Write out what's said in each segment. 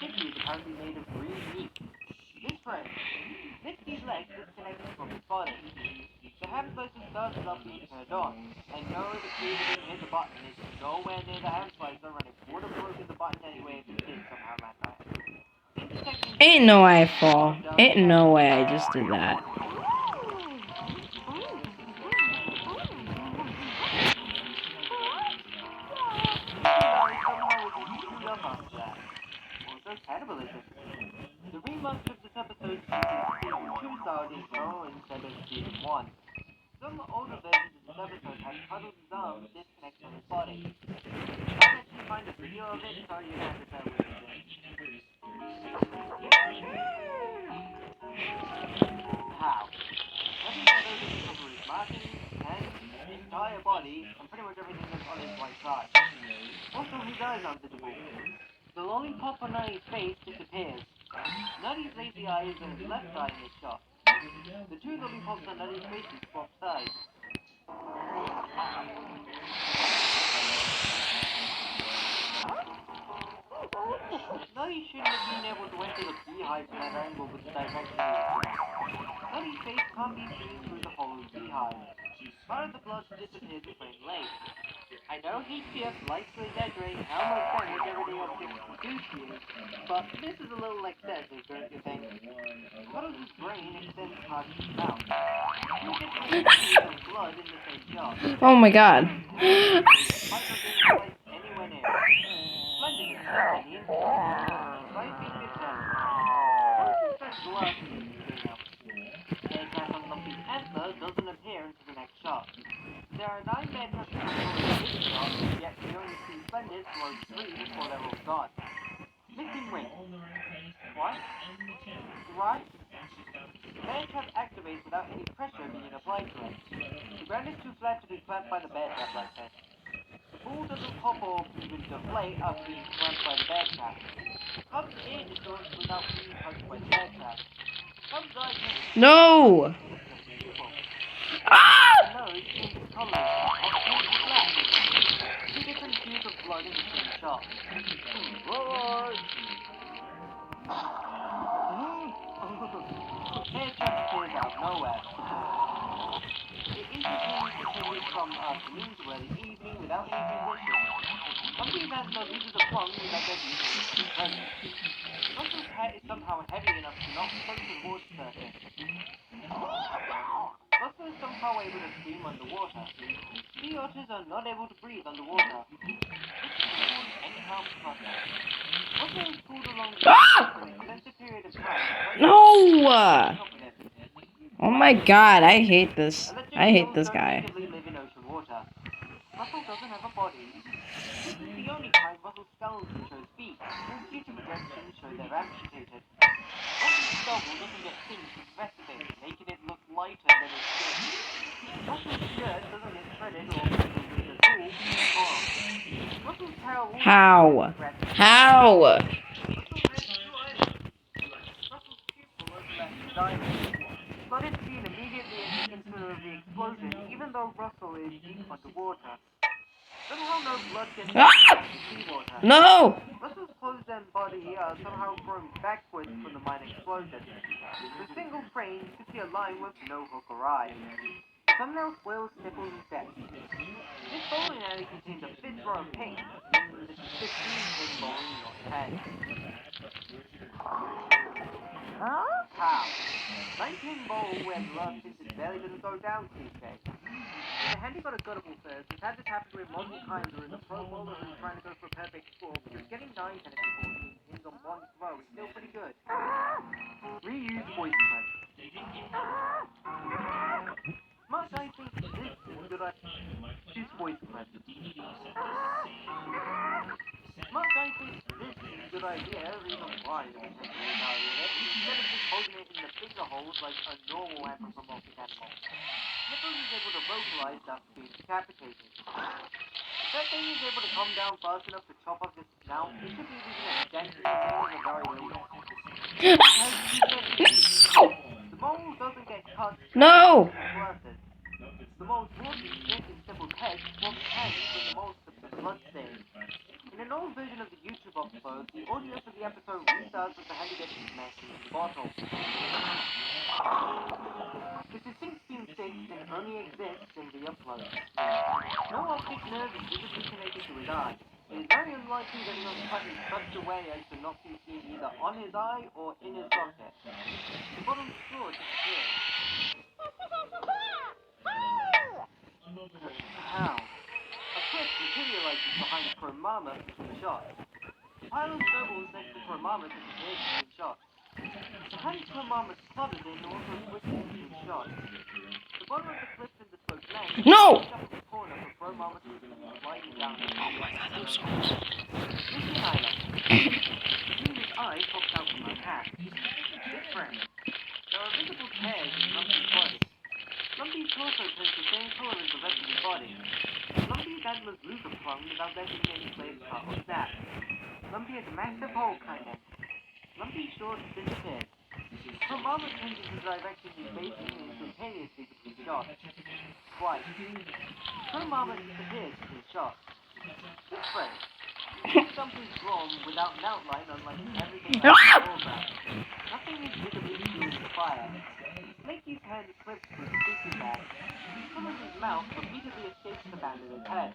Chicky is apparently made of green meat. This friend licks these legs disconnected from his body. The ham slicer starts up being turned on. I know the key that didn't hit the button is nowhere near the ham slicer, and it would have broken the button anyway if it did somehow land on it. Ain't no way I fall. Ain't no way I just did that. Also, cannibalism. The remaster of this episode uses season 2 style intro instead of season 1. Some older versions of this episode had Cuddles' arms disconnect from his body. Can't actually find a video of it, so you're gonna have to bear with me. How? Nothing better than cover his markings, hands, entire body, and pretty much everything that's on his right side. Also, his eyes aren't visible. The lollipop on Nutty's face disappears. Nutty's lazy eye is on his left eye in this shot. The two lollipops on Nutty's faces swap sides. Nutty shouldn't have been able to enter the beehive from that angle with the direction he was in. Nutty's face can't be seen through the hollow beehive. Part of the blood disappears with frame late. I know HPF likes to exaggerate how much damage everyday objects can do to you, but this is a little excessive, don't you think? Cuddles' brain extends past his mouth. You get the blood in the same shot. Oh my god. Might not be placed anywhere near it. Splendid is not the insult. Despite being detached, Cuddles' fresh blood is moving up. Bear track on Lumpy's antler doesn't appear until the next shot. There are 9 bear tracks in this shot, yet we only see Splendid float 3 before they're all gone. Missing wing. What? Right? Bear trap activates without any pressure being applied to it. The ground is too flat to be clamped by the bear trap like this. The ball doesn't pop or even deflate after being clamped by the bear trap. Cub's ear distorts without being touched by the bear trap. Cub's eye No! Ah! nose changes colors and turns black. 2 different hues of blood in the same shot. Roar! Bear trap appears out of nowhere. It instantly changes from afternoon to early evening without any transition. Lumpy's antler loses a prong without there being any present. Russell's head is somehow heavy enough to not float to the water surface. Russell is somehow able to swim underwater. Sea otters are not able to breathe underwater. This doesn't cause any harm to Russell. Russell is pulled along for an extensive period of time. No! Oh my god, I hate this. I hate this guy. Live in ocean water. Russell doesn't have a body. This is the only time Russell's skeleton shows feet. All future projections show they're amputated. Russell's stubble doesn't get singed with Vestivate, making it look lighter than it should. Russell's shirt doesn't get shredded or with the tool. Russell's tail also How? How? Russell's pupil overlaps diamond. Flooded scene immediately at the instant of the explosion, even though Russell is deep underwater. Somehow no blood gets Ah! seawater. No! Russell's clothes and body are somehow thrown backwards from the mine explosion. The single frame, you can see a line with no hook or eye. The thumbnail swirls, nipples, and sets. This bowling alley contains a fifth row of pink, meaning this is 15 pin bowling, not 10. How? 19 bowl where the last since it barely didn't go down cliche. If the handy got a guttable first, we've had this happen with multiple times where the pro bowler who's trying to go for a perfect score, because getting 9 tennis balls in pins on one throw is still pretty good. Reuse voice clip. Much I think this is a good idea. Use voice clip. Much I think this is a good idea, reason why the potential evaluate it, instead of just holding it in the finger holes like a normal anthropomorphic animal. Nipples is able to vocalize after being decapitated. If that thing is able to come down fast enough to chop off his snout, it should be leaving a dent in his nail at the very least. The mole doesn't get cut. No! The mole's walking against its nipple's head, swabs hands when the mole slips a blood stain. In an old version of the YouTube upload, uploads, the audio for the episode restarts as the hand gets smashed into the bottle. This is since being fixed and only exists in the upload. No optic nerve is visibly connected to his eye. It is very unlikely that he was cut in such a way as to not be seen either on his eye or in his socket. The bottom straw disappears. How? A clip materializes behind Chromama between shots. A pile of snowballs next to Chromama disappears between shots. The hand Chromama clobbered in also switches between shots. The bottom of the clip in the slope length No! up the corner for Chromama to sliding down. Oh my god, I'm so close. Missing eyelid. Junior's eye pops out from her hat. This frame. There are visible tears in Lumpy's body. Lumpy's torso turns the same color as the rest of his body. Lumpy's antlers lose a prong without there being any blade cut or snap. Lumpy has a massive hole cut in. Lumpy's shorts disappeared. Chromama changes the direction he's facing instantaneously between shots. Twice. Chromama disappears between shots. This frame. Something wrong without an outline unlike everything else before that. Nothing is visibly through the fire. Lakey's hand slips through the sleeping bag. Thomas's mouth repeatedly escapes the band of his head.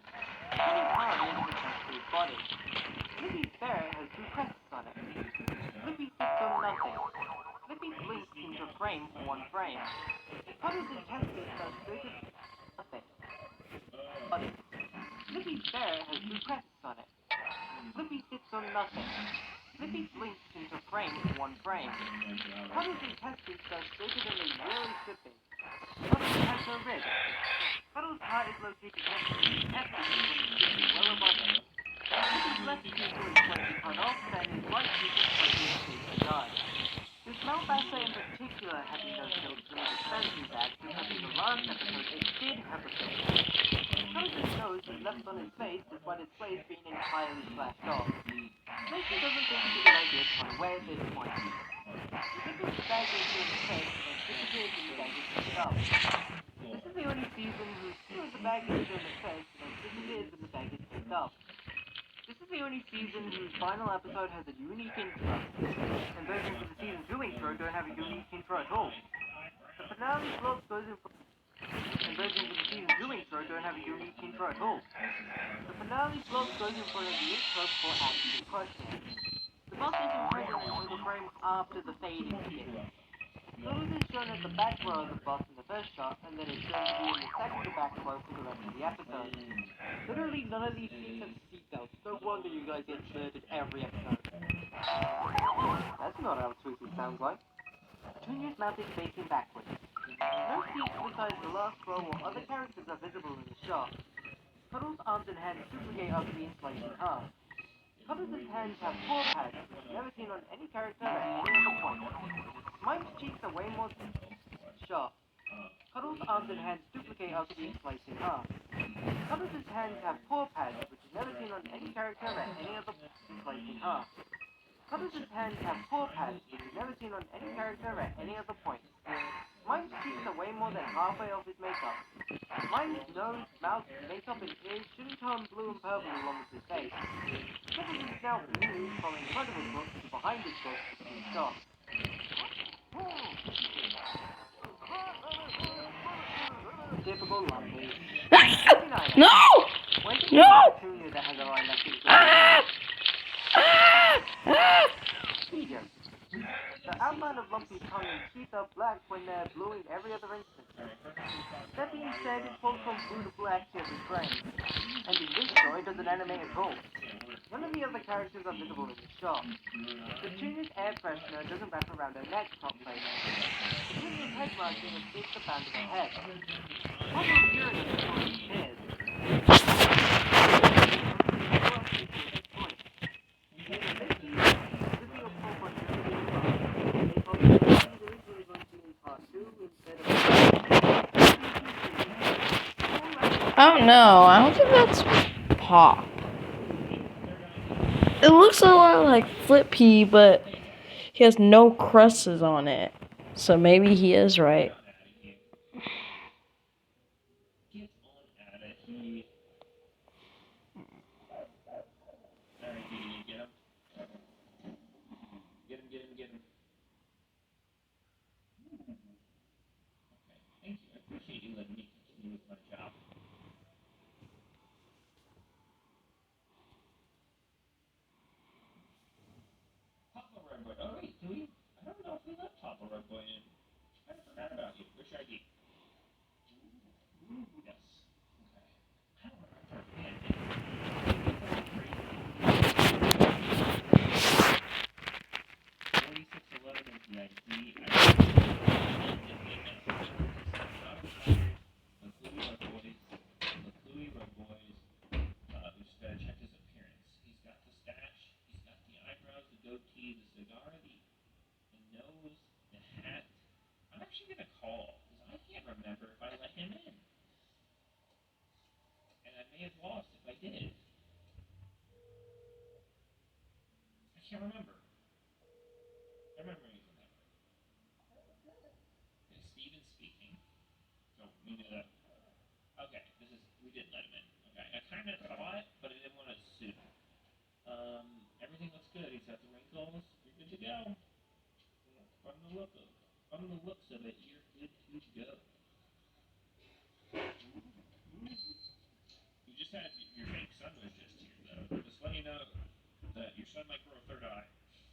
His arm is attached to his body. Lippy's ferret has two crests on it. Lippy sits on nothing. Lippy blinks into a frame for one frame. Puddles and testes are straight as nothing. Body. Lippy's ferret has two crests on it. Lippy sits on nothing. Lippy blinks into a frame for one frame. Puddles and testes are straighter than they really should be. Puddles has no ribs. Puddles' heart is located next to his testes when he's sitting well above it. Lippy's left pupil is slightly cut off and his right pupil slightly escapes his eye. His mouth assay in particular had been no-filled through the dispensing bag because in the last episode it did have a filter. Puddles' nose is left on his face despite his face being entirely slashed off. Lakey doesn't think it's a good idea to run away at this point. He picks up the bag into his face and disappears when the bag is picked up. This is the only season who throws the bag into his face and then disappears when the bag is picked up. This is the only season whose final episode has a unique intro, and versions of the season 2 intro don't have a unique intro at all. The finale vlog goes in for and versions of the season 2 intro don't have a unique intro at all. The finale vlog goes in front of the intro before actually crushing it. The boss is imprisoned until the frame after the fading begins. Rose is shown as the back row of the boss in the first shot, and then is shown to be in the second to back row for the rest of the episode. Literally none of these scenes have seatbelts. No wonder you guys get murdered every episode. That's not how Tweety sounds like. Junior's mouth is facing backwards. No seats besides the last row or other characters are visible in the shot. Puddles' arms and hands duplicate ugly and sliced in half. Puddles' hands have paw pads, which is never seen on any character at any other point. Mike's cheeks are way more sharp. Puddles' arms and hands duplicate ugly and sliced in half. Puddles' hands have paw pads, which is never seen on any character at any other point, sliced in half. Puddles' hands have paw pads, which is never seen on any character at any other point. Mike's cheeks are way more than halfway off his makeup. Mike's nose, mouth, makeup, and ears shouldn't turn blue and purple along with his face. Puddles is now blue from in front of his book to behind his book between shots. Typical Lumpy. No! No! Junior that has a line left in his Peter. The outline of Lumpy's tongue and teeth are black when they're blue in every other instance. That being said, it falls from blue to black to every frame. And in this show, it doesn't animate at all. None of the other characters are visible in the shot. The Junior's air freshener doesn't wrap around her neck properly. The Junior's head marking escapes the band of her head. Puzzle Fury is showing tears. I don't know. I don't think that's Pop. It looks a lot like Flippy, but he has no crusts on it. So maybe he is right. rug boy in. I forgot about you. Where's your ID? Yes. Okay. I don't remember. Man, 4611 is the ID. McClooey Rug Boys, we just gotta check his appearance. He's got the stash, he's got the eyebrows, the goatee, the cigar, the nose, the hat. I'm actually gonna call, because I can't remember if I let him in. And I may have lost if I did. I can't remember. I remember anything that way. Okay, Steven speaking. So we know that. Okay, we didn't let him in. Okay, I kind of thought, but I didn't want to assume. Everything looks good. He's got the wrinkles. You're good to go. From the looks of it, you're good to go. You just had your fake son was just here, though. Just let you know that your son might grow a third eye.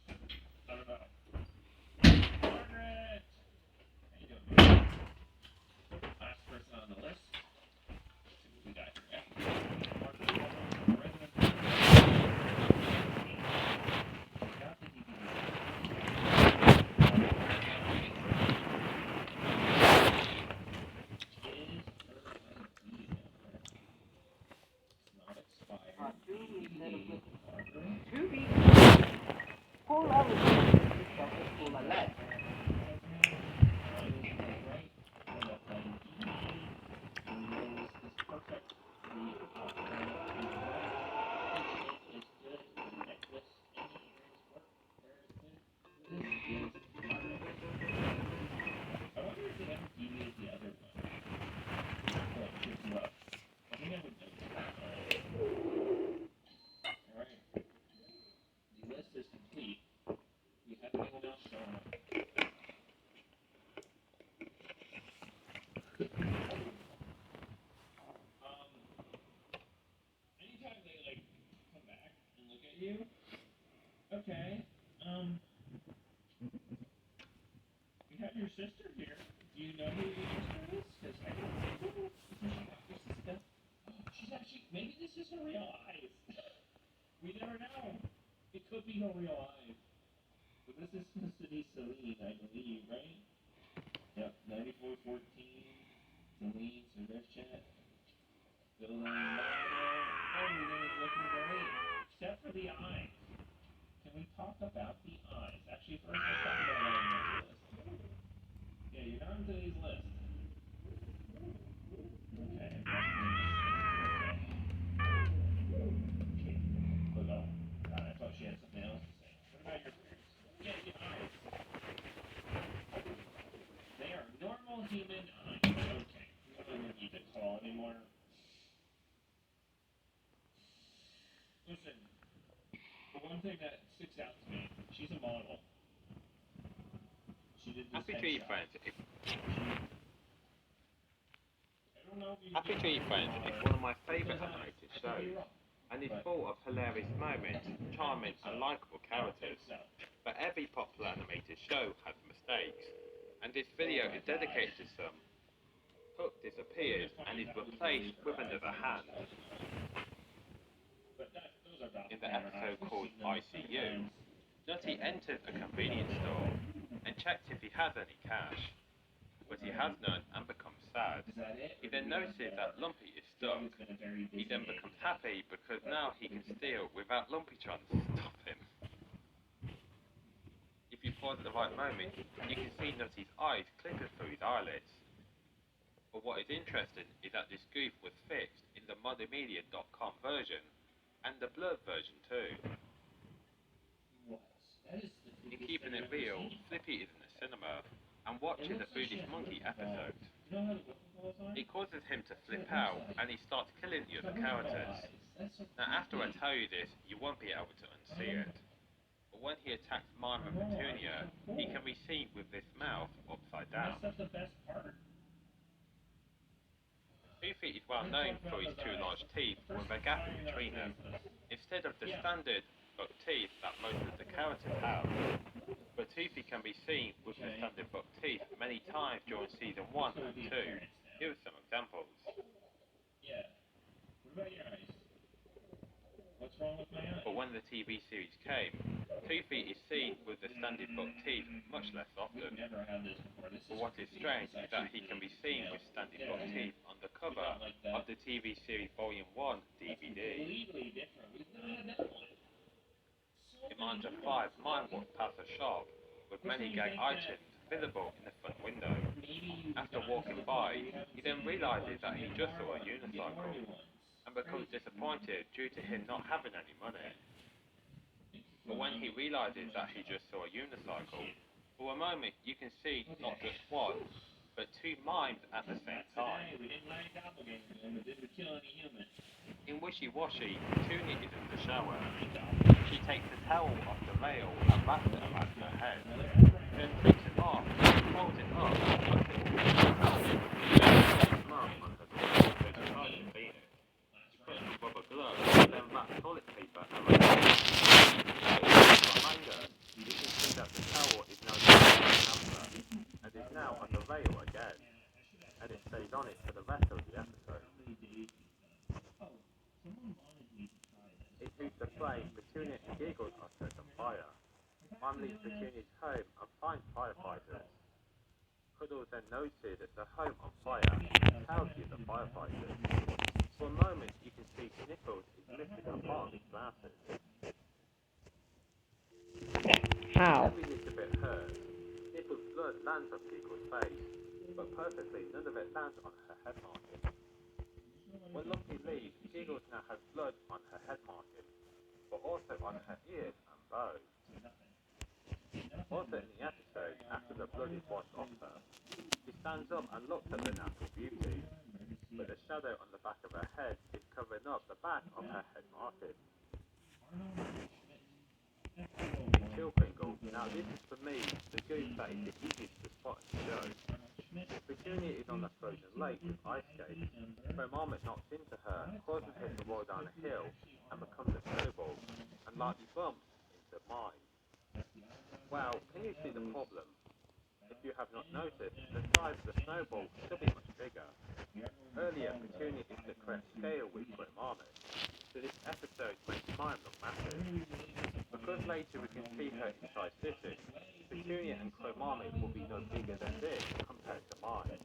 I don't know. Margaret! How you doing, Margaret? Last person on the list. Let's see what we got here. Margaret, resident. Got the DVD. Full of full of lead. Anytime they come back and look at you, okay, we have your sister here. Do you know who your sister is? Because I don't know. Your sister. Oh, she's actually, maybe this is her real eyes. We never know. It could be her real eyes. But this is supposed to be Celine, I believe, right? Yep, 9414. Celine, so there's chat. Building model. Everything is looking great. Except for the eyes. Can we talk about the eyes? Actually, first let's talk about what's on this list. Yeah, you're not on today's list. Okay, okay. Hold on. God, I thought she had something else to say. What about your parents? Yeah, the eyes. They are normal human eyes. Okay. We don't need to call anymore. Listen, the one thing that sticks out to me, she's a model. She did this Happy Tree headshot. Friends. I don't know if you Happy Tree Friends is one of my favourite animated shows, and is full of hilarious moments, charming and likeable characters. But every popular animated show has mistakes, and this video is dedicated to some. Hook disappears and is replaced with another hand. In the episode called ICU, Nutty enters a convenience store and checks if he has any cash, but he has none and becomes sad. He then notices that Lumpy is stuck. He then becomes happy because now he can steal without Lumpy trying to stop him. If you pause at the right moment, you can see Nutty's eyes clipping through his eyelids. But what is interesting is that this goof was fixed in the modernmedia.com version and the blurred version too. In keeping it real, Flippy is in the cinema and watches a Buddhist monkey episode. It causes him to flip out and he starts killing the other characters. Now after I tell you this, you won't be able to unsee it. But when he attacks Mime and Petunia, he can be seen with this mouth upside down. Goofy is well known for his two large teeth with a gap in between them, instead of the standard buck teeth that most of the characters have. But Toothy can be seen with the standard buck teeth many times during season 1 and 2. Here are some examples. Yeah. What about your eyes? What's wrong with my eyes? But when the TV series came, 2 Feet is seen with the standard buck teeth much less often. Never had this before. But what is strange is that he can be seen with standard buck teeth on the cover of the TV series Volume 1 DVD. Completely different. We've not had that one. In Manja 5, Mine walks past a shop with many gag items visible in the front window. After walking by, he then realizes that he just saw a unicycle and becomes disappointed due to him not having any money. But when he realizes that he just saw a unicycle, for a moment you can see not just one, but 2 mimes at the same time. We didn't like doppelgangers, but did we kill any humans? In Wishy Washy, Petunia is in the shower. She takes the towel off the rail and wraps it around her head, then takes it off, folds it up, and puts it all in her mouth. Mum on her door, so she tries to clean it. She puts on rubber gloves, then wraps toilet paper around it. Behind her, you can see that the towel is now used as an hamper, and is now on the rail again, and it stays on it for the rest of the episode. It shoots the flame, Petunia and Giggles are set on fire. Mime leaves Petunia's home and finds firefighters. Cuddles then noted the home on fire and tells you the firefighters. For a moment you can see Sniffles is lifting apart his glasses. How? Every little bit hurts. Sniffles' blood lands on Giggles' face, but perfectly none of it lands on her head marking. When Lumpy leaves, Giggles now has blood on her head marking, but also on her ears and bow. Also in the episode, after the blood is washed off her, she stands up and looks at the natural beauty, but the shadow on the back of her head is covering up the back of her head marking. In Chill Kringle, now this is for me the goof that is the easiest to spot in the show. Petunia is on a frozen lake with ice skates. Her marmot knocks into her, causes her to roll down a hill and becomes a snowball, and lightly bumps into Mime. Well, can you see the problem? If you have not noticed, the size of the snowball should be much bigger. Earlier, Petunia is the correct scale with Grey Marmot, so this episode makes Mime look massive. Because later we can see her inside sitting, Petunia and Crow Marmot will be no bigger than this compared to Mime. In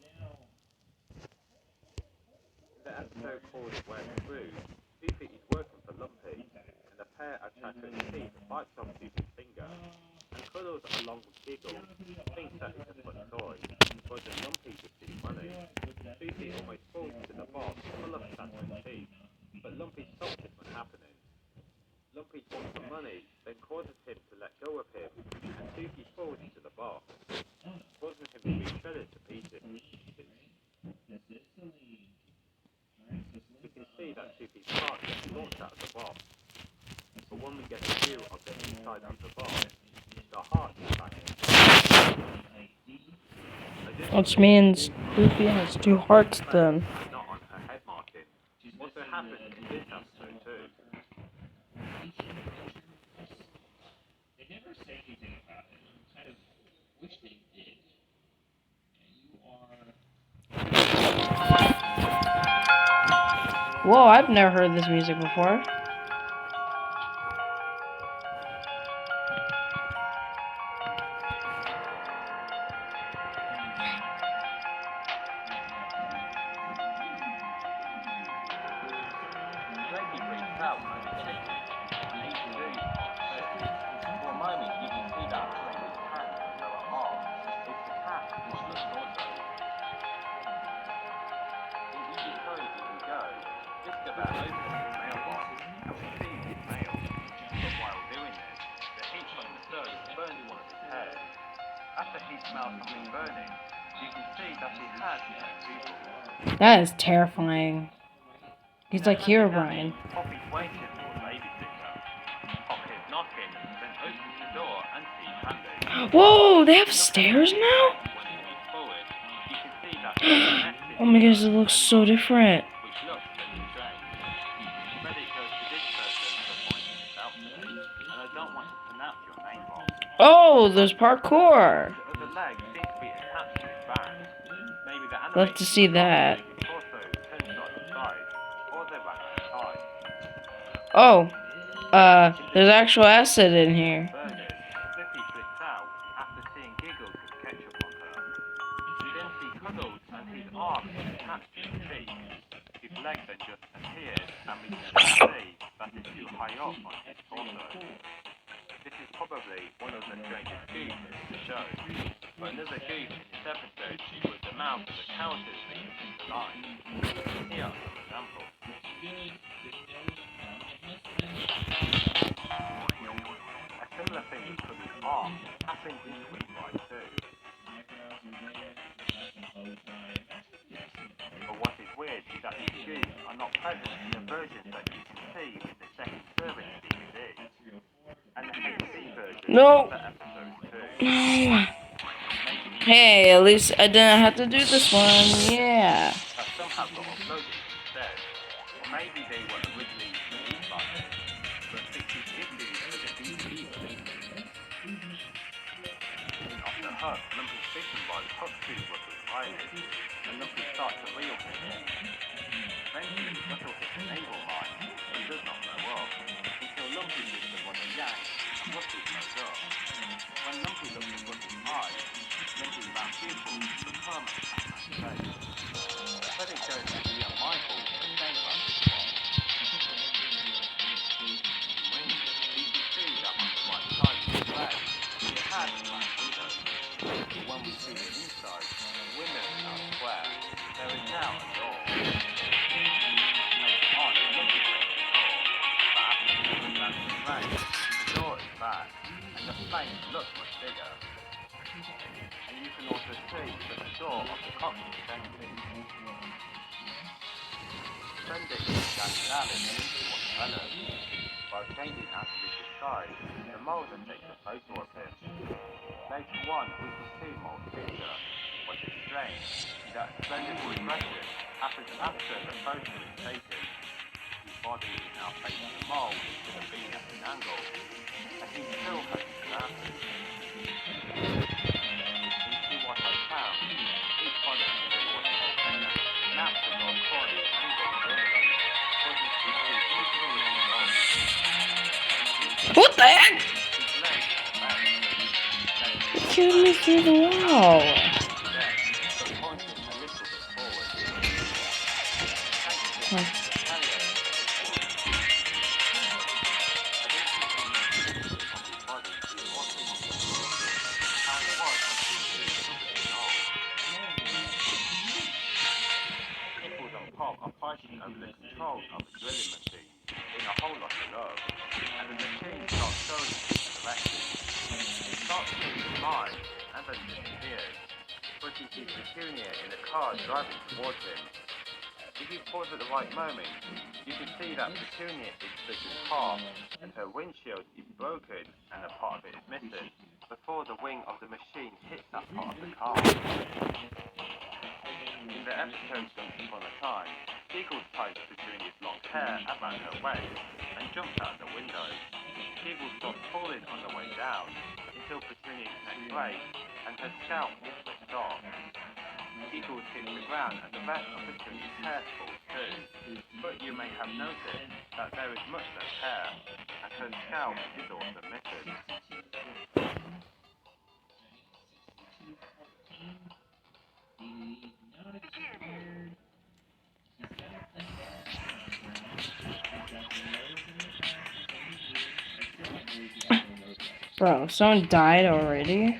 the episode called Where's Scrooge, Soupy is working for Lumpy, and the pair are trying to achieve the bites off Soupy's finger, and Cuddles along with Giggles thinks that it's a fun toy, but the Lumpy receives money. Soupy almost falls into the box full of Santa's teeth, but Lumpy stops it from happening. Lumpy wants the money, then causes him to let go of him, and Soupy falls into the box, causing him to be shredded to pieces. We can see that Soupy's heart gets launched out of the box, but when we get a view of the inside of the box, the heart is back in. Which means Luffy has 2 hearts then. Not on her head marking. Also happened in this episode too. They never say anything about it. I kind of wish they did. You are... Whoa, I've never heard this music before. Reggie breaks out and the chicken and eats food. For a moment you can see that Reggie's hands go off. It's the cat which looks also. In easy code you can go, just about opens his mailbox and receives his mail. But while doing this, the heat from the stove burns one of his hairs. After he smells something burning, you can see that he has a tooth. That is terrifying. He's like Herobrine. Poppy's waiting for a babysitter. Poppy is knocking, then opens the door and sees Candy. Whoa, they have stairs now? When he moves forward, you can see that he's connected, Oh my gosh, it looks so different. which looks very strange. Credit goes to this person for pointing this out to me, and I don't want to pronounce your name wrong. Oh, there's parkour. The other leg seems to be attached to his back. Maybe the Love to see that. his torso turned side to side, or they ran out of time. Oh, there's actual acid in here. Burgers, Slippy flips out after seeing Giggles with ketchup on her. We then see Cuddles and his arm is attached to his feet. His leg then just appears and we can see that it's too high up on his torso. This is probably one of the strangest goofs in the show. But another goof in this episode was the mouth of the characters being aligned. Here are some examples. A similar thing with Cuddles' arm happened in Quick Ride 2. But what is weird is that these goofs are not present in the versions that you can see in the second service DVD. And the HD version No. of the episode 2. Hey, at least I didn't have to do this one. Yeah. That somehow got uploaded instead. Or maybe they were originally released like this, but fixed issues for the DVD version. Off the hook, Lumpy's bitten by the hook through Russell's eyelid, and Lumpy starts to reel him in. Eventually, Russell hits a naval mine, and does not blow up, until Lumpy gives the one a yank, and Russell blows up. When Lumpy looks at Russell's eyes, making about pupils become a Batman's face. But it goes to Leon Michael to say about this one. When you can see that on the right side of the leg, it has black windows. But when we see the inside, the windows are now square. There is now a door. Later on, Lumpy breaks the door, but after looking at the frame, the door is back, and the frame looks much bigger. And you can also see that the door of the cockpit is empty. Sunday is standing Alice into watermelon. While changing out of his disguise, the moles have taken a photo of him. Later on, we can see Mole's picture. What is strange is that Splendid's regression happens after the photo is taken. His body is now facing the mole instead of being at an angle, and he still has his glasses. What I found, each one of the water container maps the gold coin and gold earring, causing species to grow in gold. What the heck? His legs are bent. It killed me through the wall. Dead, but pointing a little bit forward. Thanks to the carrier. His body is watching on the floor. How it was until he was old. Pickles and Pop are fighting over the controls of the drilling machine in a whole lot of love, and the machine starts showing him the direction. He starts to his mind and then disappears, but he sees Petunia in a car driving towards him. If you pause at the right moment, you can see that Petunia is split in half, and her windshield is broken and a part of it is missing, before the wing of the machine hits that part of the car. In the episode Once Upon a Time, Giggles ties Petunia's long hair around her waist and jumps out the window. Giggles stops falling on the way down until Petunia connects brakes and her scalp is flipped off. Giggles hits the ground and the rest of Petunia's hair falls too. But you may have noticed that there is much less hair and her scalp is also missing. Bro, someone died already?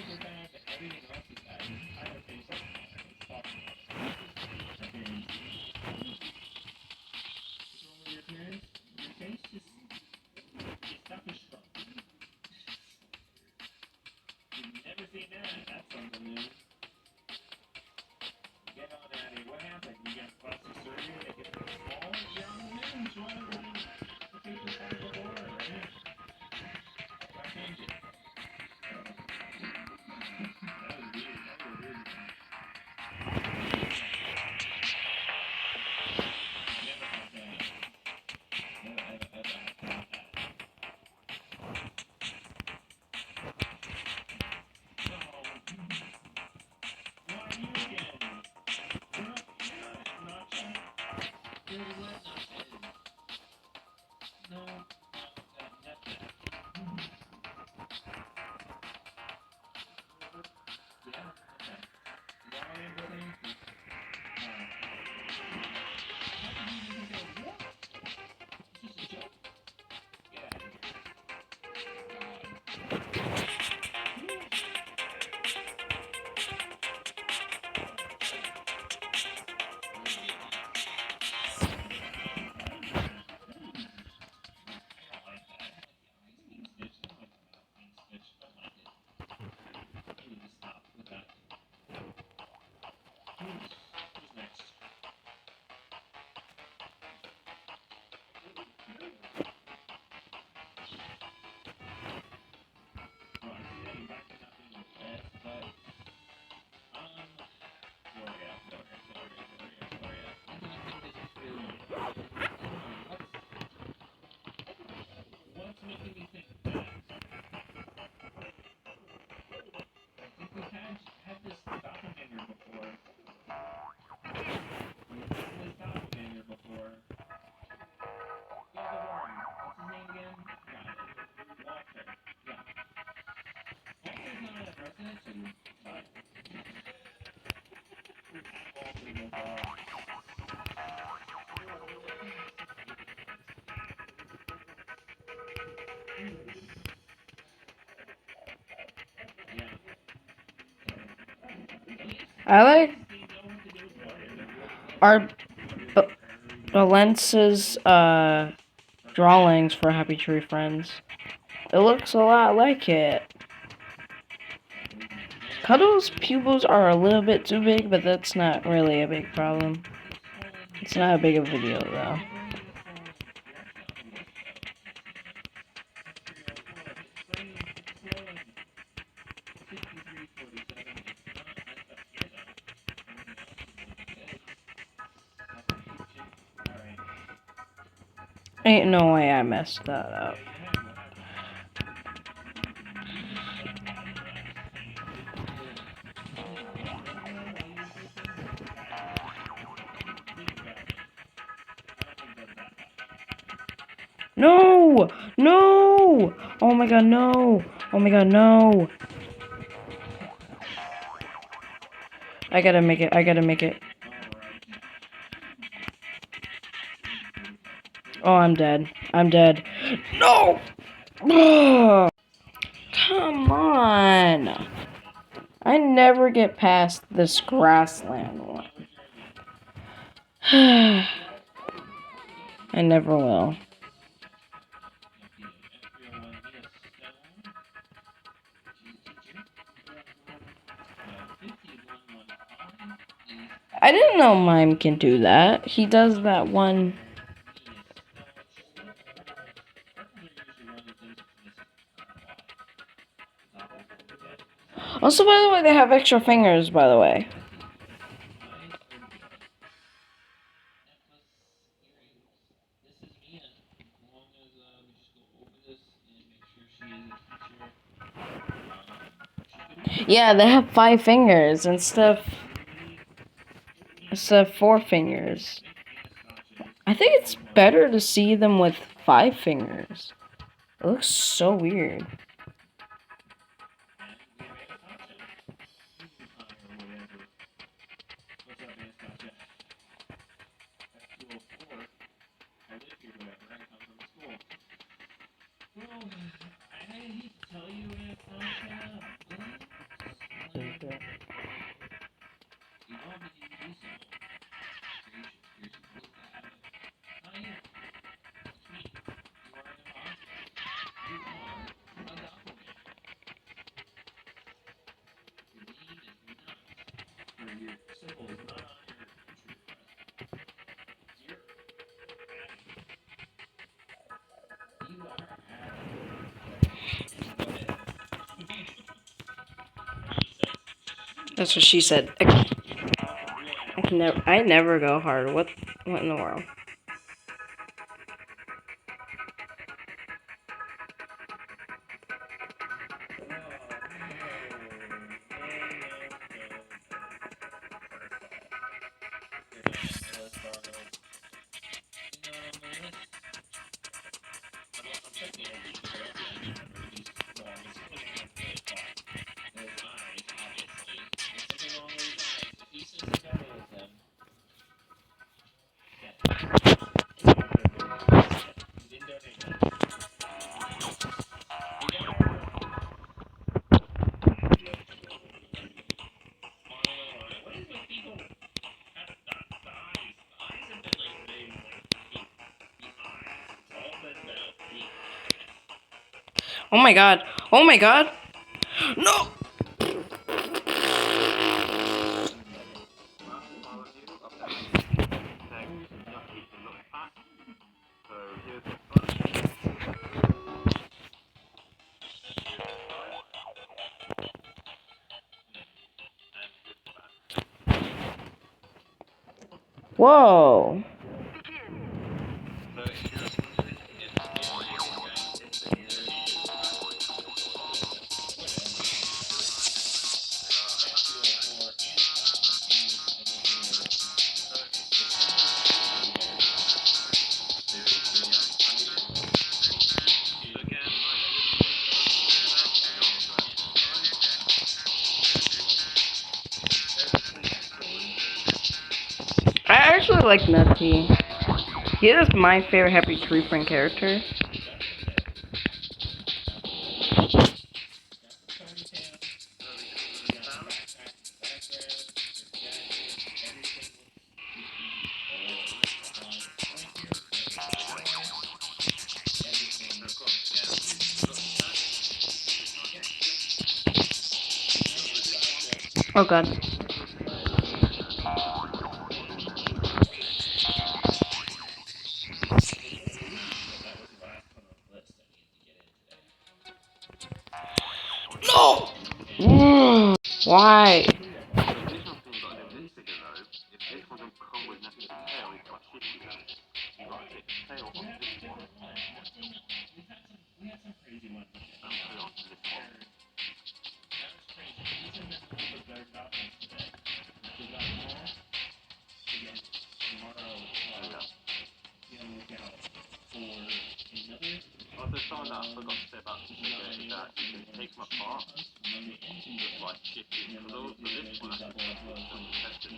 go back and everything else is bad. His entire face is bad. It's talking about appearance. What's wrong with your appearance? Your face is stuck with strong. You've never seen that. That's something new. Get on out of here. What happened? You got plastic surgery to get things small? You're on the news. Why don't you the people find the door, right? Why change it? That was weird. That was a weird one. Never had that. Never had that. No. Why you again? You're not cheap. You're the red nut. No, not that. Yeah, okay. Is that why you're saying? What? Is this a joke? Get out of here. What's making me think that? I think we had this doppelganger before. We've had this doppelganger before. Yeah, the worm. What's his name again? Got it. Walter. Yeah. Walter's not a president, but Walter goes off. Yeah. I like our Valence's drawings for Happy Tree Friends. It looks a lot like it. Cuddle's pupils are a little bit too big, but that's not really a big problem. It's not a big of a deal though. Ain't no way I messed that up. No! No! Oh my god, no! Oh my god, no! I gotta make it, I gotta make it. Oh, I'm dead. I'm dead. No! Ugh. Come on! I never get past this grassland one. I never will. I didn't know Mime can do that. He does that one. Also, by the way, they have extra fingers, by the way. Yeah, they have 5 fingers instead of 4 fingers. I think it's better to see them with 5 fingers. It looks so weird. Well, I hate to tell you, Anastasia, That's what she said. I never go hard. What in the world? Oh my god. Oh my god. No. Whoa. I actually like Nutty. He is my favorite Happy Tree Friend character. Oh god. No! Why? Also, something that I forgot to say about the figure is that you can take them apart, just like shifting. For this one, I think it's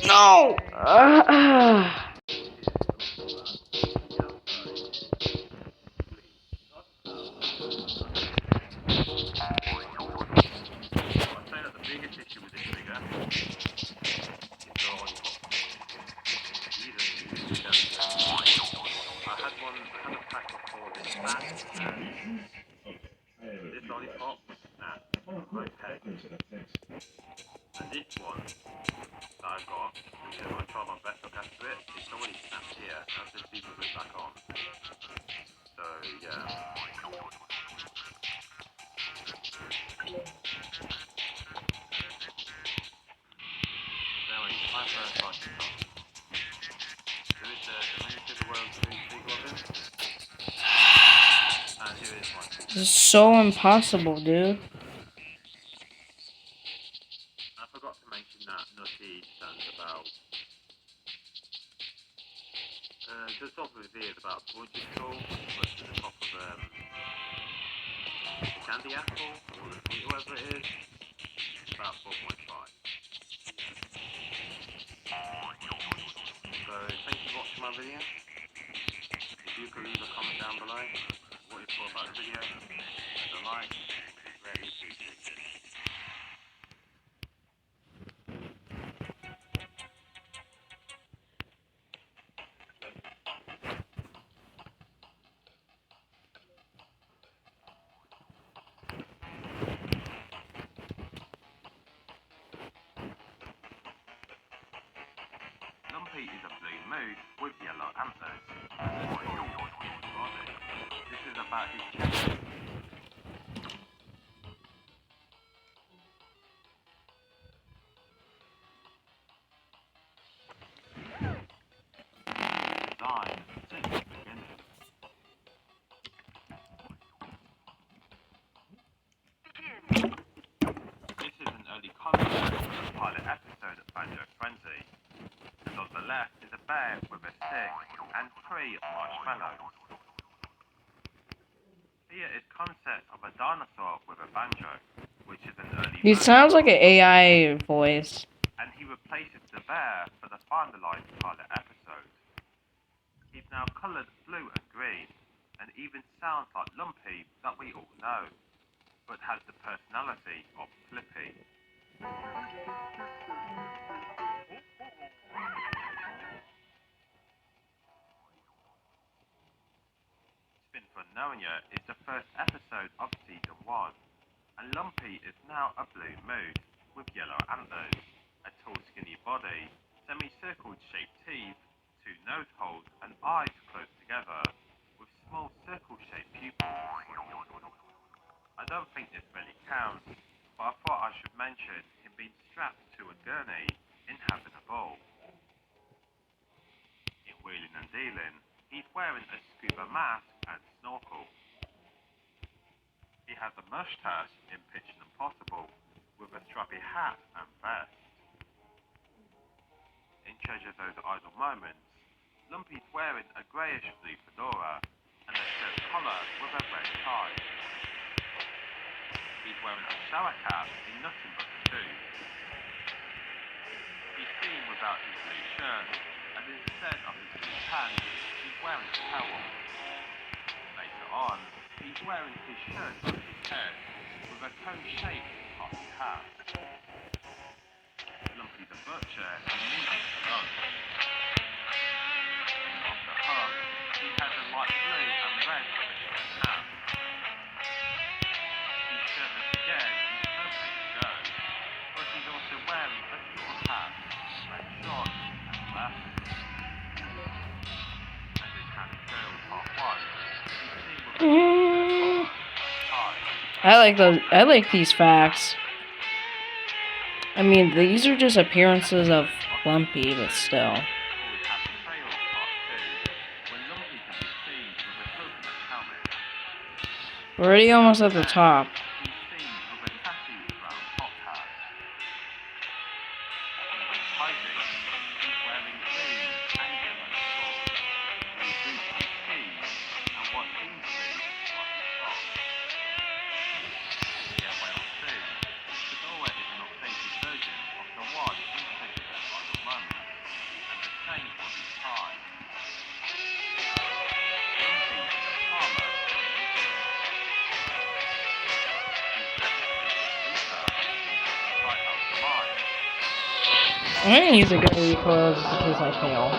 No! This is so impossible, dude. I forgot to mention that Nutty stands about To the top of his ear is about a pointed tool, but to the top of the candy apple, or the sweet, whatever it is, it's about 4.5. So thank you for watching my video. If you could leave a comment down below what you thought about the video, and a like, greatly appreciated. Lumpy is a blue mood with yellow antlers. This is about his chest. Design since the beginning. This is an early concept of the pilot episode of Banjo Frenzy. And on the left is a bear with a stick and 3 marshmallows. Here is concept of a dinosaur with a banjo, which is an early He sounds like an AI voice. and he replaces the bear for the finalized pilot episode. He's now coloured blue and green, and even sounds like Lumpy that we all know, but has the personality of Flippy. Spin for Knowing Ya is the first episode of season 1, and Lumpy is now a blue mood with yellow antlers, a tall skinny body, semicircle shaped teeth, 2 nose holes and eyes close together, with small circle shaped pupils. I don't think this really counts, but I thought I should mention him being strapped to a gurney in Having a Ball. In Wheeling and Dealing, he's wearing a scuba mask and snorkel. He has a moustache in Pitch Impossible with a strappy hat and vest. In Treasure Those Idle Moments, Lumpy's wearing a greyish blue fedora and a shirt collar with a red tie. He's wearing a shower cap in Nothing But the Truth. He's seen without his blue shirt, and instead of his blue pants, he's wearing a towel. Later on, he's wearing his shirt on his head with a cone-shaped party hat. Lumpy's a butcher and needs a gun. Off the hook, he has a light blue and red Christian hat. His shirt again is perfect to go, but he's also wearing a straw hat, red shorts and glasses. And in Happy Girls Part 1, he's seen with a tie. I like these facts. I mean, these are just appearances of Lumpy, but still. We're already almost at the top. I'm gonna use a good recoil just in case I fail.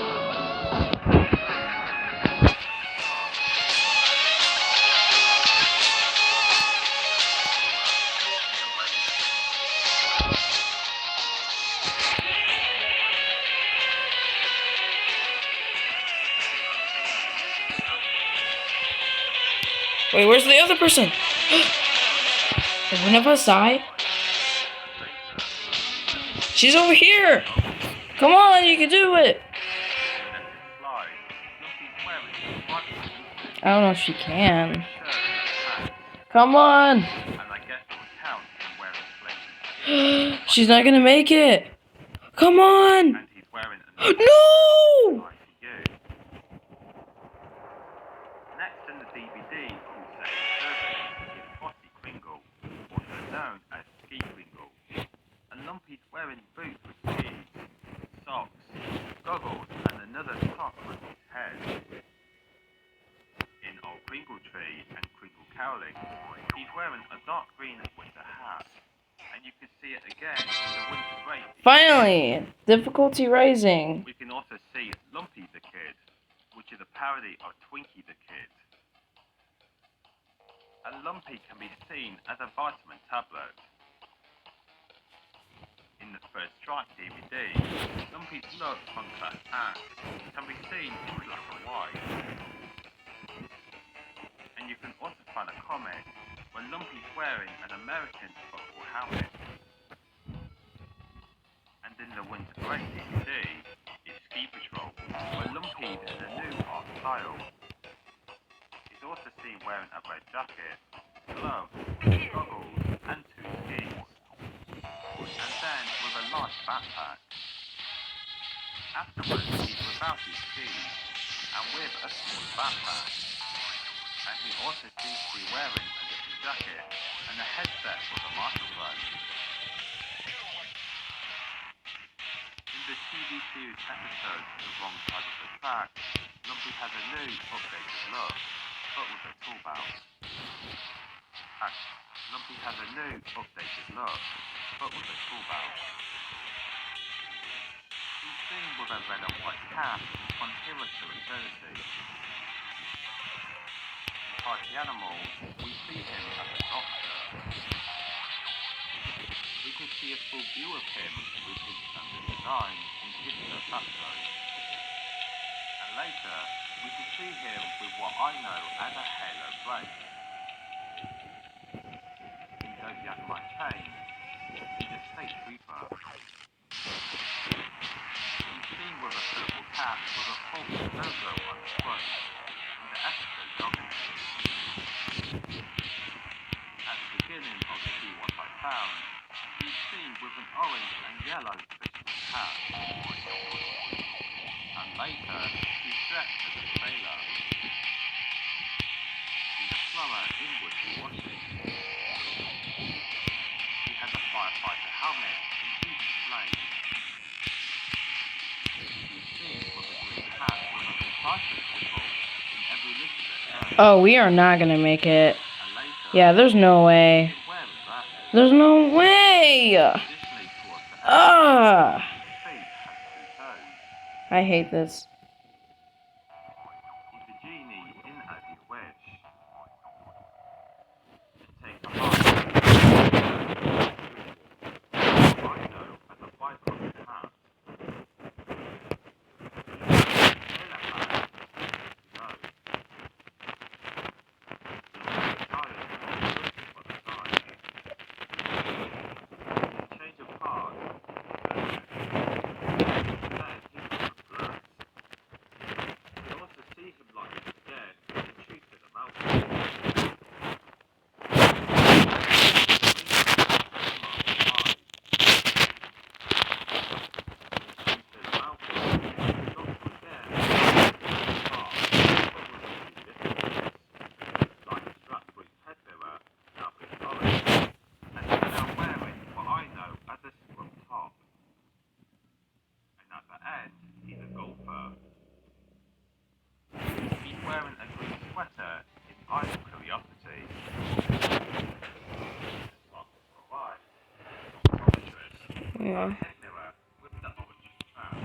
Wait, where's the other person? Did one of us die? She's over here! Come on, you can do it! I don't know if she can. Come on! She's not gonna make it! Come on! No! Lumpy's wearing boots with keys, socks, goggles, and another top on his head. In Old Kringle Tree and Kringle Cowling, he's wearing a dark green winter hat, and you can see it again in the winter break. Finally, difficulty rising. We can also see Lumpy the Kid, which is a parody of Twinkie the Kid. And Lumpy can be seen as a vitamin tablet. In the first Strike DVD, Lumpy's love contrast act can be seen in black and white. And you can also find a comic where Lumpy's wearing an American football helmet. And in the Winter Break DVD is Ski Patrol, where Lumpy has a new art style. He's also seen wearing a red jacket, gloves, goggles, and 2 skis. And then with a large backpack. Afterwards, he's without his skis and with a small backpack. And he also seems to be wearing a different jacket and a headset with a microphone. In the TV series episode The Wrong Side of the Track, Lumpy has a new updated look, but with a tool belt. Lumpy has a new updated look, but with a tool belt. He's seen with a red and white cap on Hero to Eternity. In Party Animals, we see him as a doctor. We can see a full view of him with his standard design in Hipster Fatso. And later, we can see him with what I know as a halo brace. In Zodiac My Chain, he's a state trooper. He's seen with a purple cap with a Hulk logo on his front in the episode Dogging It. At the beginning of the key what I found, he's seen with an orange and yellow Christmas hat. And later, he's dressed as a sailor. He's a plumber in Woodley, Washington. He has a firefighter helmet and huge flames. He's seen with a green hat with a recycling symbol in every Elizabeth. Oh, we are not gonna make it. And later, Yeah, there's no way. he's wearing glasses. There's no way! Additionally, towards the end, Ah! his feet have 2 toes. I hate this. He's a genie in As You Wish. To take the heart. I know as a Bicon hat. Sailor hat. No. He's tired of looking for the sign. Change of heart. Then he's blood. You also see him like he's dead and treat to the mountain. Wearing a green sweater is either curiosity. Yeah. Head mirror with the orange strap.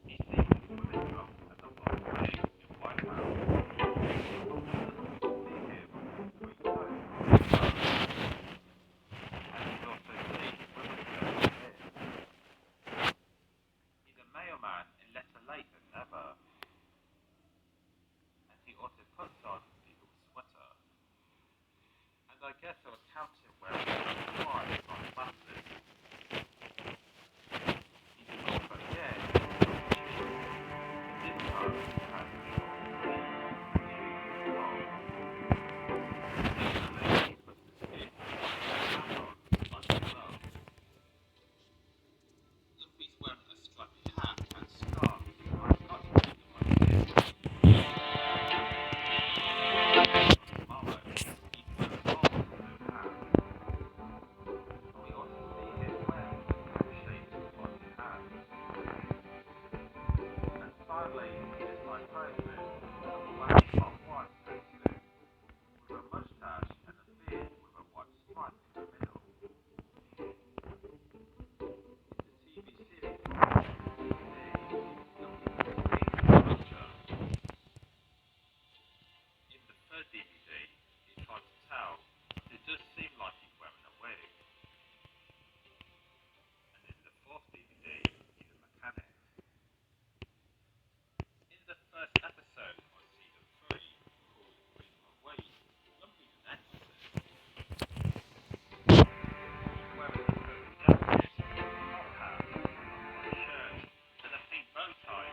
He seems women drunk at the long way in White House. See him with clothes. And he's also seen with a curly lip. He's a mailman in Letter Late than ever. And he also puts on Eagle's sweater. And I guess I'll count him wearing twice on glasses. He's a golfer again. This time he has short sleeves and shoes long. Additionally, he puts the skis and hat on like a glove. Lumpy's wearing a striped hat and scarf I've got him in my kit. third DVD, it's hard to tell, but it does seem like he's wearing a wig. And in the fourth DVD, he's a mechanic. In the first episode of season 3, called Bring My Weight, Lumpy's an exorcist. He's wearing a furry jacket, a top hat, a white shirt, and a pink bow tie.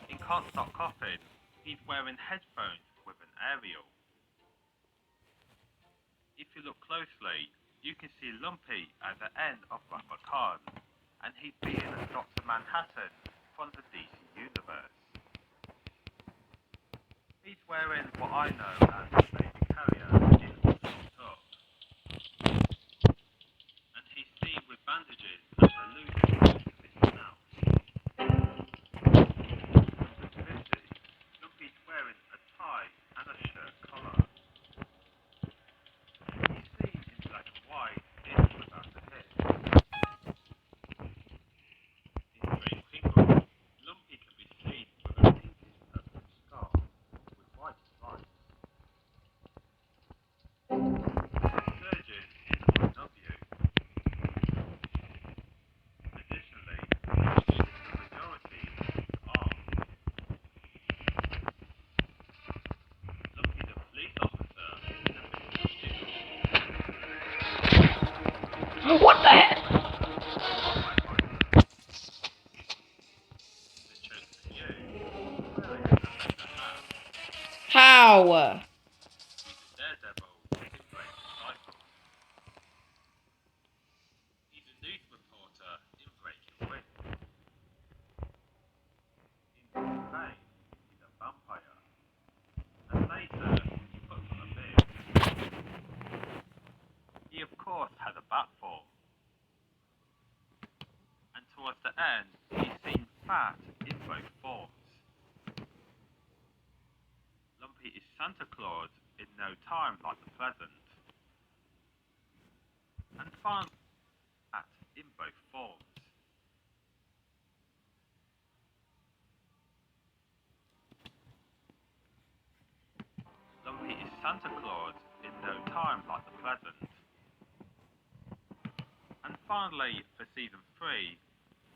In Can't Stop Coughing, he's wearing headphones with an aerial. If you look closely, you can see Lumpy at the end of Rubber Khan, and he's being as Dr. Manhattan from the DC Universe. He's wearing what I know as a baby carrier in Fucked Up. And he's seen with bandages and balloons to his mouth. Number 50, Lumpy's wearing a tie and a shirt collar. He's seen in black and white, in without a hip. In Strange Kingdom, Lumpy can be seen with a pinkish purple scarf with white stripes. Surgeon in I Love You. Additionally, Lumpy is the majority of his arm. Lumpy the police officer in a Mr. Jiggle. What the heck? The Chosen Few, wearing a leather hat. How? He's a daredevil in Breaking Cycles. He's a news reporter in Breaking Wind. In Big Bang, he's a vampire. And later, he puts on a beard. He of course has a bat form. And towards the end, he's seen fat in both forms. Lumpy is Santa Claus in No Time Like the Present. And finds fat in both forms. Lumpy is Santa Claus in No Time Like the Present. And finally, for season 3,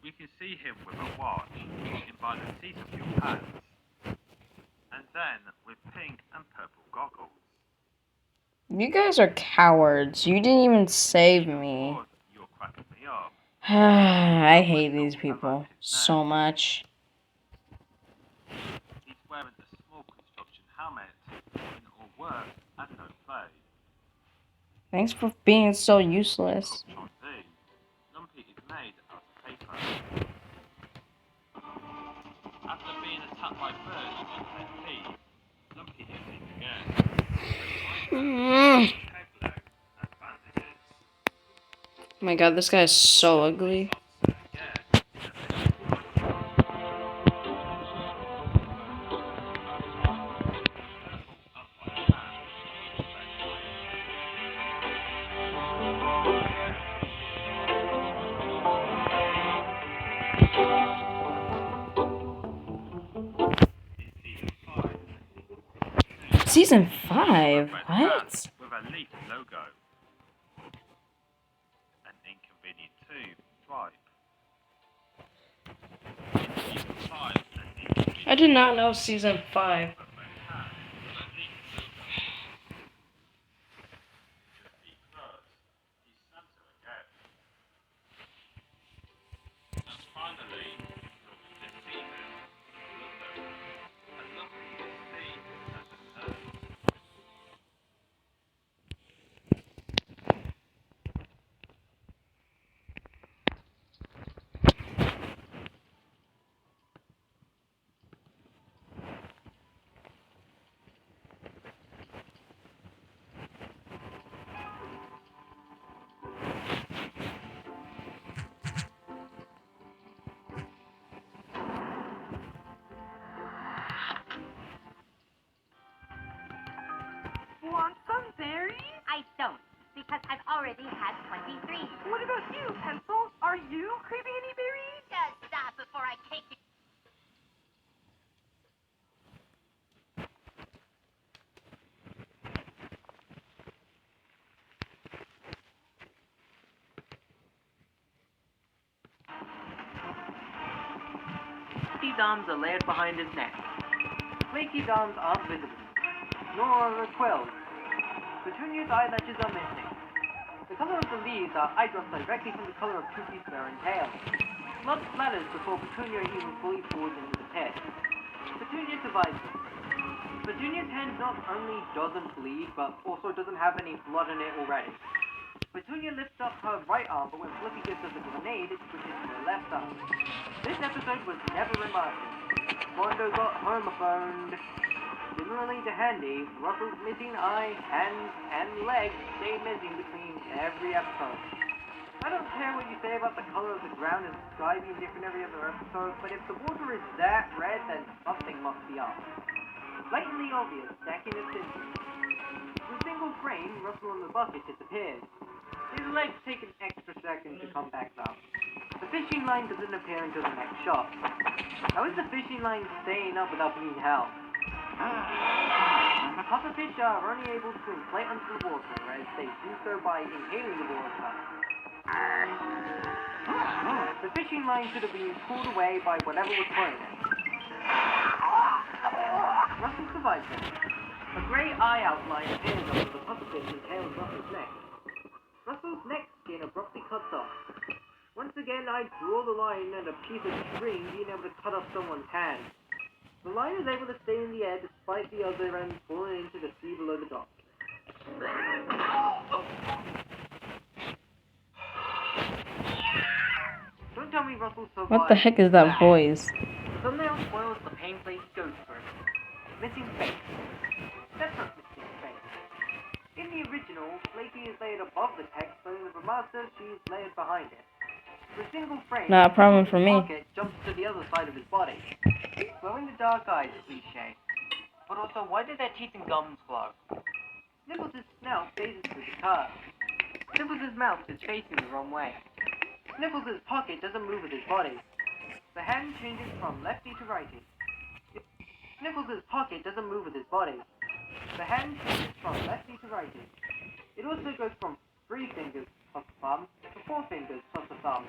we can see him with a watch in by the seat of your pants, and then with pink and purple goggles. You guys are cowards. You didn't even save me. Of course, you're cracking me up. I hate these people so much. He's wearing a small construction helmet in all work and no play. Thanks for being so useless. Coach on D, Lumpy is made out of paper. After being attacked by birds and pet peas, Lumpy is seen again. Peg leg and bandages. Oh my god, this guy is so ugly. Officer again in a vicious Season 5? What? with a leaf logo. An inconvenient tube stripe. In season 5, an inconvenient I did not know season 5. with a red hat with a leaf logo. Just because he's Santa again. And finally, this season, London. And Lumpy is seen as a nurse. because I've already had 23. What about you, Pencil? Are you craving any berries? Just stop before I take you. Flaky's arms are layered behind his neck. Flaky's arms aren't visible, nor are the quills. Petunia's eyelashes are missing. The color of the leaves are eye drops directly from the color of Tootie's fur and tail. Blood splatters before Petunia even fully falls into the pit. Petunia survives it. Petunia's hand not only doesn't bleed, but also doesn't have any blood in it already. Petunia lifts up her right arm, but when Flippy gives her the grenade, it switches to her left arm. This episode was never remarked. Mondo got homophoned. Similarly to Handy, Russell's missing eye, hands, and legs stay missing between every episode. I don't care what you say about the color of the ground and sky being different every other episode, but if the water is that red, then something must be off. Blatantly obvious, stacking of symbols. In a single frame, Russell and the bucket disappears. His legs take an extra second to come back up. The fishing line doesn't appear until the next shot. How is the fishing line staying up without being held? Pufferfish are only able to inflate under the water, as they do so by inhaling the water. The fishing line should have been pulled away by whatever was pulling it. Russell survives it. A grey eye outline appears over the pufferfish and tail of Russell's neck. Russell's neck skin abruptly cuts off. Once again, I draw the line at a piece of string being able to cut off someone's hand. The line is able to stay in the air despite the other end falling into the sea below the dock. Don't tell me Russell survived. What the heck is that voice? Thumbnail spoils the pain place goes for it. Missing face. That's not missing face. In the original, Flaky is laid above the text, but in the remaster, she's layered behind it. The single frame, Not a problem for me. Pocket jumps to the other side of his body. Glow in the dark eyes cliche. But also, why did their teeth and gums glow? Sniffles' snout phases through the curve. Sniffles' mouth is facing the wrong way. Sniffles' pocket doesn't move with his body. The hand changes from lefty to righty. Sniffles' pocket doesn't move with his body. The hand changes from lefty to righty. It also goes from 3 fingers plus a thumb to 4 fingers plus a thumb.